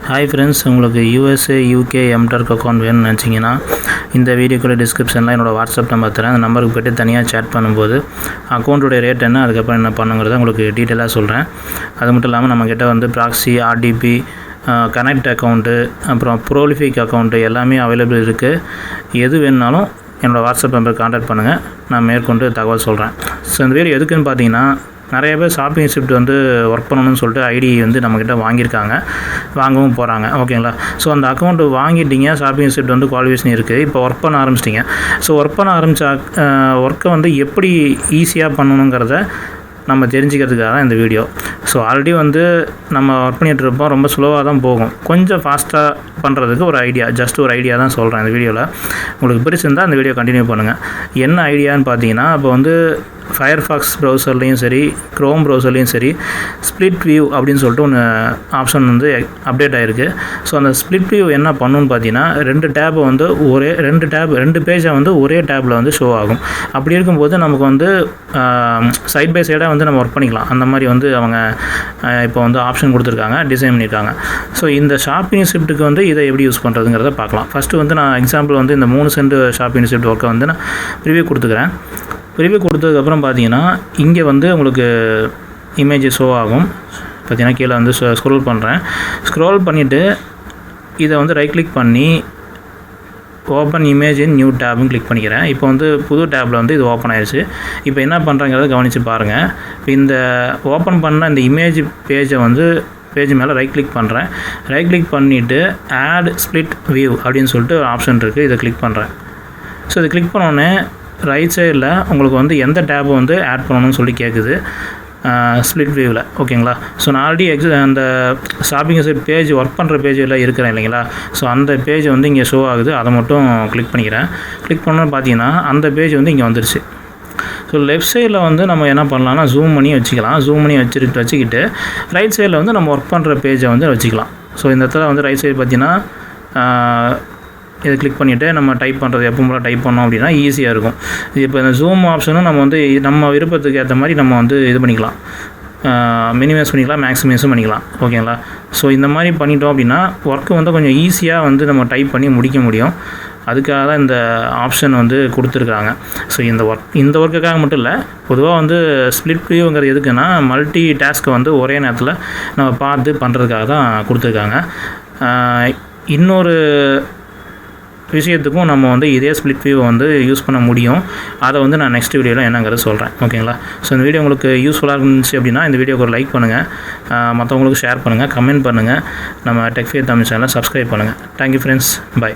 Hi friends, உங்களுக்கு USA UK MTurk account வேணும்னு நினச்சிங்கன்னா இந்த வீடியோக்குள்ள டிஸ்கிரிப்ஷனில் என்னோடய வாட்ஸ்அப் நம்பர் தரேன். அந்த நம்பருக்கு போய்ட்டு தனியாக சேட் பண்ணும்போது அக்கௌண்ட்டுடைய ரேட் என்ன, அதுக்கப்புறம் என்ன பண்ணுங்கிறத உங்களுக்கு டீட்டெயிலாக சொல்கிறேன். அது மட்டும் இல்லாமல் நம்மக்கிட்ட வந்து ப்ராக்ஸி, ஆர்டிபி, கனெக்ட் அக்கௌண்ட்டு, அப்புறம் ப்ரோலிஃபிக் அக்கௌண்ட்டு எல்லாமே அவைலபிள் இருக்குது. எது வேணுனாலும் என்னோடய வாட்ஸ்அப் நம்பருக்கு கான்டாக்ட் பண்ணுங்கள், நான் மேற்கொண்டு தகவல் சொல்கிறேன். ஸோ இந்த வீடியோ எதுக்குன்னு பார்த்தீங்கன்னா, நிறைய பேர் ஷாப்பிங் ஷிஃப்ட் வந்து ஒர்க் பண்ணணும்னு சொல்லிட்டு ஐடி வந்து நம்மக்கிட்ட வாங்கியிருக்காங்க, வாங்கவும் போகிறாங்க. ஓகேங்களா? ஸோ அந்த அக்கௌண்ட்டு வாங்கிட்டீங்க, ஷாப்பிங் ஷிஃப்ட் வந்து குவாலிஃபிகேஷன் இருக்குது, இப்போ ஒர்க் பண்ண ஆரம்பிச்சிட்டிங்க. ஸோ ஒர்க் பண்ண ஆரம்பித்த ஒர்க்கை வந்து எப்படி ஈஸியாக பண்ணணுங்கிறத நம்ம தெரிஞ்சுக்கிறதுக்காக தான் இந்த வீடியோ. ஸோ ஆல்ரெடி வந்து நம்ம ஒர்க் பண்ணிகிட்ருப்போம், ரொம்ப ஸ்லோவாக தான் போகும். கொஞ்சம் ஃபாஸ்ட்டாக பண்ணுறதுக்கு ஒரு ஐடியா, ஜஸ்ட் ஒரு ஐடியா தான் சொல்கிறேன் இந்த வீடியோவில். உங்களுக்கு பிடிச்சிருந்தால் அந்த வீடியோ கண்டினியூ பண்ணுங்கள். என்ன ஐடியான்னு பார்த்தீங்கன்னா, இப்போ வந்து ஃபயர்ஃபாக்ஸ் ப்ரௌசர்லேயும் சரி, க்ரோம் ப்ரௌசர்லேயும் சரி, ஸ்ப்ளிட் வியூ அப்படின்னு சொல்லிட்டு ஒன்று ஆப்ஷன் வந்து அப்டேட் ஆகிருக்கு. ஸோ அந்த ஸ்ப்ளிட் வியூ என்ன பண்ணணுன்னு பார்த்தீங்கன்னா, ரெண்டு பேஜை வந்து ஒரே டேப்பில் வந்து ஷோ ஆகும். அப்படி இருக்கும்போது நமக்கு வந்து சைட் பை சைடாக வந்து நம்ம ஒர்க் பண்ணிக்கலாம். அந்த மாதிரி வந்து அவங்க இப்போ வந்து ஆப்ஷன் கொடுத்துருக்காங்க, டிசைன் பண்ணியிருக்காங்க. ஸோ இந்த ஷாப்பிங் ஷிஃப்ட்டுக்கு வந்து இதை எப்படி யூஸ் பண்ணுறதுங்கிறத பார்க்கலாம். ஃபஸ்ட்டு வந்து நான் எக்ஸாம்பிள் வந்து இந்த 3 சென்ட் ஷாப்பிங் ஷிஃப்ட் ஒர்க்கை வந்து நான் ரிவ்யூ கொடுத்துக்கிறேன். ரிவ்யூ கொடுத்ததுக்கப்புறம் பார்த்தீங்கன்னா, இங்கே வந்து உங்களுக்கு இமேஜ் ஷோ ஆகும். பார்த்தீங்கன்னா கீழே வந்து ஸ்க்ரோல் பண்ணுறேன். ஸ்க்ரோல் பண்ணிவிட்டு இதை வந்து ரைட் கிளிக் பண்ணி ஓப்பன் இமேஜ் இன் நியூ டேப்னு கிளிக் பண்ணிக்கிறேன். இப்போ வந்து புது டேப்பில் வந்து இது ஓப்பன் ஆயிடுச்சு. இப்போ என்ன பண்ணுறங்கிறத கவனித்து பாருங்கள். இப்போ இந்த ஓப்பன் பண்ண இந்த இமேஜ் பேஜ் மேலே ரைட் கிளிக் பண்ணுறேன். ரைட் கிளிக் பண்ணிவிட்டு ஆட் ஸ்ப்ளிட் வியூ அப்படின்னு சொல்லிட்டு ஆப்ஷன் இருக்குது, இதை கிளிக் பண்ணுறேன். ஸோ இதை கிளிக் பண்ணோன்னே ரைட் சைடில் உங்களுக்கு வந்து எந்த டேப்பை வந்து ஆட் பண்ணணும்னு சொல்லி கேட்குது, ஸ்ப்ளிட் வியூவில். ஓகேங்களா? ஸோ நான் ஆல்ரெடி அந்த ஷாப்பிங் சைட் பேஜ் ஒர்க் பண்ணுற பேஜில் இருக்கிறேன் இல்லைங்களா? ஸோ அந்த பேஜ் வந்து இங்கே ஷோ ஆகுது, அதை மட்டும் கிளிக் பண்ணிக்கிறேன். கிளிக் பண்ணோன்னு பார்த்தீங்கன்னா அந்த பேஜ் வந்து இங்கே வந்துருச்சு. ஸோ லெஃப்ட் சைடில் வந்து நம்ம என்ன பண்ணலாம்னா ஜூம் பண்ணி வச்சுக்கலாம். ஜூம் பண்ணி வச்சுக்கிட்டு ரைட் சைடில் வந்து நம்ம ஒர்க் பண்ணுற பேஜை வந்து வச்சுக்கலாம். ஸோ இந்த இடத்துல வந்து ரைட் சைடு பார்த்தீங்கன்னா இதை கிளிக் பண்ணிவிட்டு நம்ம டைப் பண்ணுறது எப்பவும் போல் டைப் பண்ணோம் அப்படின்னா ஈஸியாக இருக்கும். இப்போ இந்த ஜூம் ஆப்ஷனும் நம்ம வந்து நம்ம விருப்பத்துக்கு ஏற்ற மாதிரி நம்ம வந்து இது பண்ணிக்கலாம், மினிமைஸ் பண்ணிக்கலாம், மேக்ஸிமைஸும் பண்ணிக்கலாம். ஓகேங்களா? ஸோ இந்த மாதிரி பண்ணிட்டோம் அப்படின்னா ஒர்க்கு வந்து கொஞ்சம் ஈஸியாக வந்து நம்ம டைப் பண்ணி முடிக்க முடியும். அதுக்காக தான் இந்த ஆப்ஷன் வந்து கொடுத்துருக்காங்க. ஸோ இந்த ஒர்க்குக்காக மட்டும் இல்லை, பொதுவாக வந்து ஸ்ப்ளிட் வியூங்கிறது எதுக்குன்னா மல்டி டாஸ்க்கை வந்து ஒரே நேரத்தில் நம்ம பார்த்து பண்ணுறதுக்காக தான் கொடுத்துருக்காங்க. இன்னொரு விஷயத்துக்கும் நம்ம வந்து இதே ஸ்ப்ளிட் வியூ வந்து யூஸ் பண்ண முடியும். அதை வந்து நான் நெக்ஸ்ட் வீடியோவில் என்னங்கிறத சொல்கிறேன். ஓகேங்களா? ஸோ இந்த வீடியோ உங்களுக்கு யூஸ்ஃபுல்லாக இருந்துச்சு அப்படின்னா இந்த வீடியோக்கு ஒரு லைக் பண்ணுங்கள், மற்றவங்களுக்கு ஷேர் பண்ணுங்கள், கமெண்ட் பண்ணுங்கள், நம்ம டெக் ஃபேர் தமிழ் சேனலை சப்ஸ்கிரைப் பண்ணுங்கள். Thank you friends, by.